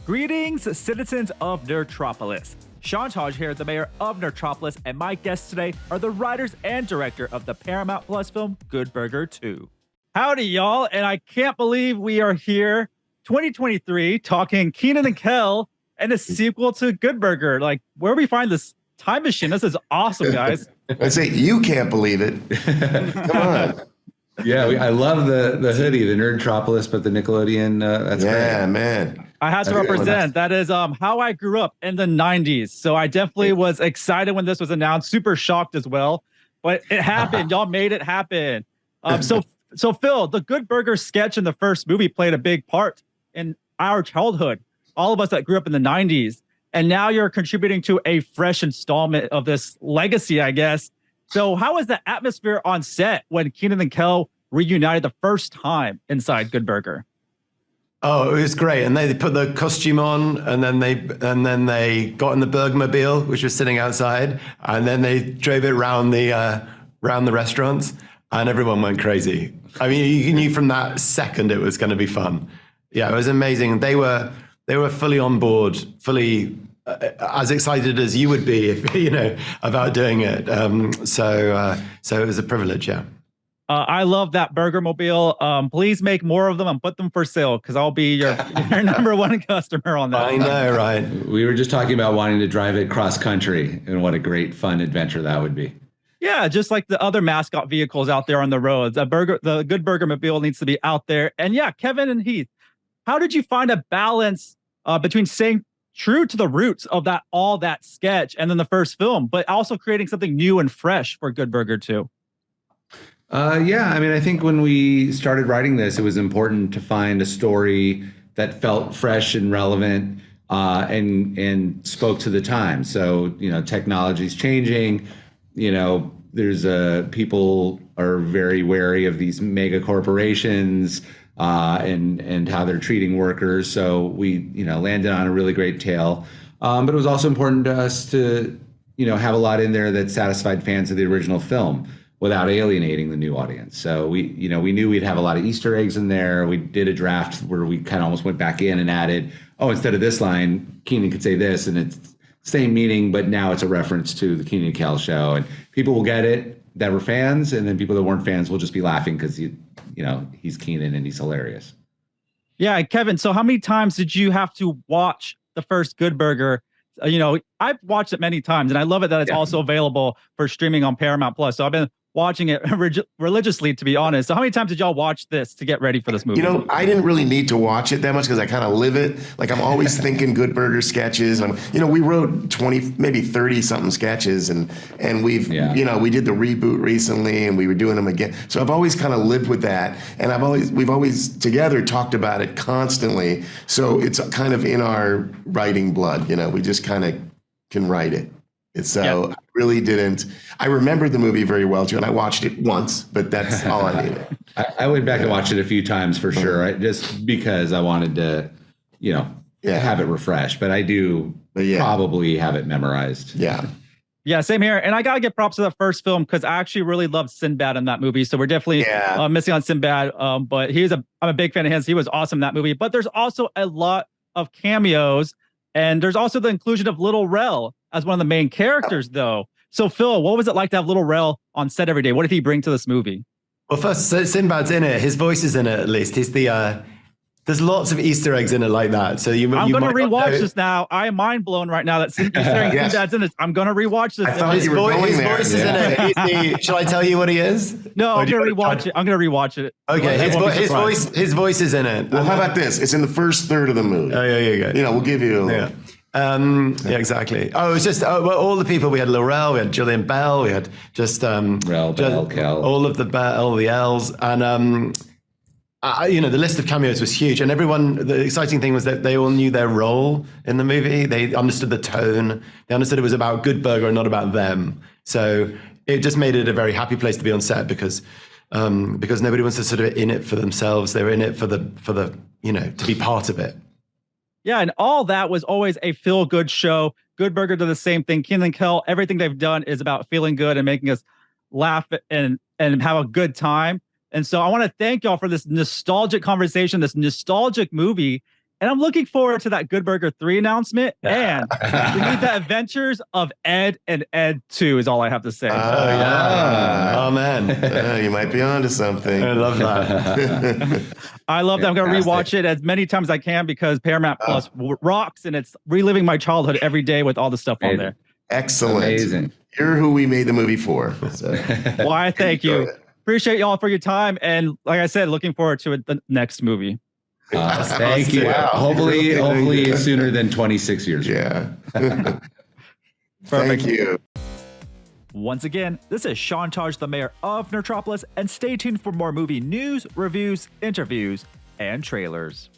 Greetings, citizens of Nerdtropolis. Sean Taj here, the mayor of Nerdtropolis, and my guests today are the writers and director of the Paramount Plus film Good Burger 2. Howdy, y'all, and I can't believe we are here, 2023, talking Kenan and Kel and a sequel to Good Burger. Like, where we find this time machine? This is awesome, guys. I say you can't believe it. Come on. Yeah, I love the hoodie, the Nerdtropolis, but the Nickelodeon. That's great. Yeah, man. I had to represent. That is how I grew up in the 90s. So I definitely was excited when this was announced, super shocked as well. But it happened. Y'all made it happen. So Phil, the Good Burger sketch in the first movie played a big part in our childhood, all of us that grew up in the 90s. And now you're contributing to a fresh installment of this legacy, I guess. So how was the atmosphere on set when Kenan and Kel reunited the first time inside Good Burger? Oh, it was great, and they put the costume on, and then they got in the Burgermobile, which was sitting outside, and then they drove it round the restaurants, and everyone went crazy. I mean, you knew from that second it was going to be fun. Yeah, it was amazing. They were fully on board, fully as excited as you would be if about doing it. So it was a privilege. Yeah. I love that Burgermobile. Please make more of them and put them for sale because I'll be your number one customer on that. I know, right? We were just talking about wanting to drive it cross country, and what a great fun adventure that would be. Yeah, just like the other mascot vehicles out there on the roads. The Good Burgermobile needs to be out there. And yeah, Kevin and Heath, how did you find a balance between staying true to the roots of all that sketch and then the first film, but also creating something new and fresh for Good Burger 2? Yeah, I mean, I think when we started writing this, it was important to find a story that felt fresh and relevant and spoke to the time. So, technology's changing. There's people are very wary of these mega corporations and how they're treating workers. So we, landed on a really great tale. But it was also important to us to, have a lot in there that satisfied fans of the original film without alienating the new audience. So we knew we'd have a lot of Easter eggs in there. We did a draft where we kind of almost went back in and added, instead of this line, Kenan could say this, and it's same meaning, but now it's a reference to the Kenan and Kel show. And people will get it that were fans, and then people that weren't fans will just be laughing because he's Kenan and he's hilarious. Yeah, Kevin, so how many times did you have to watch the first Good Burger? I've watched it many times, and I love it that it's also available for streaming on Paramount Plus. So I've been watching it religiously, to be honest. So how many times did y'all watch this to get ready for this movie? I didn't really need to watch it that much because I kind of live it. Like, I'm always thinking Good Burger sketches. And we wrote 20, maybe 30 something sketches, and we've, we did the reboot recently, and we were doing them again. So I've always kind of lived with that, and we've always together talked about it constantly. So it's kind of in our writing blood. We just kind of can write it. I really didn't. I remembered the movie very well too, and I watched it once, but that's all I needed. I went back and watched it a few times for sure, right? Just because I wanted to, have it refreshed. But I do probably have it memorized. Yeah. Yeah, same here. And I got to give props to the first film because I actually really loved Sinbad in that movie. So we're definitely missing on Sinbad. But I'm a big fan of his. He was awesome in that movie. But there's also a lot of cameos. And there's also the inclusion of Lil Rel as one of the main characters, though. So, Phil, what was it like to have Lil Rel on set every day? What did he bring to this movie? Well, first, Sinbad's in it. His voice is in it, at least. He's there's lots of Easter eggs in it like that. So I'm going to rewatch this now. I am mind blown right now that Sinbad's in it. I'm going to rewatch this. His voice is in it. Shall I tell you what he is? No, I'm going to rewatch it. I'm going to rewatch it. Okay, his voice is in it. Well, how about this? It's in the first third of the movie. Oh, yeah. We'll give you a little. Yeah, exactly. Oh, it was just all the people. We had Lil Rel, we had Jillian Bell, we had just Rel, Bell, Kel, all of the L's, and the list of cameos was huge. And the exciting thing was that they all knew their role in the movie. They understood the tone. They understood it was about Good Burger and not about them. So it just made it a very happy place to be on set because nobody wants to sort of in it for themselves. They were in it for the to be part of it. Yeah, and all that was always a feel-good show. Good Burger did the same thing. Kenan and Kel, everything they've done is about feeling good and making us laugh and have a good time. And so I want to thank y'all for this nostalgic conversation, this nostalgic movie. And I'm looking forward to that Good Burger 3 announcement. And we need the adventures of Ed and Ed 2 is all I have to say. Oh man, You might be onto something. I love that. I love that. I'm going to rewatch it as many times as I can because Paramount Plus rocks, and it's reliving my childhood every day with all the stuff on there. Excellent. Amazing. You're who we made the movie for. So. Well, I thank you. Appreciate y'all for your time. And like I said, looking forward to the next movie. Thank you. Wow. Hopefully sooner than 26 years. Yeah. Thank you. Once again, this is Sean Taj, the mayor of Nerdtropolis, and stay tuned for more movie news, reviews, interviews, and trailers.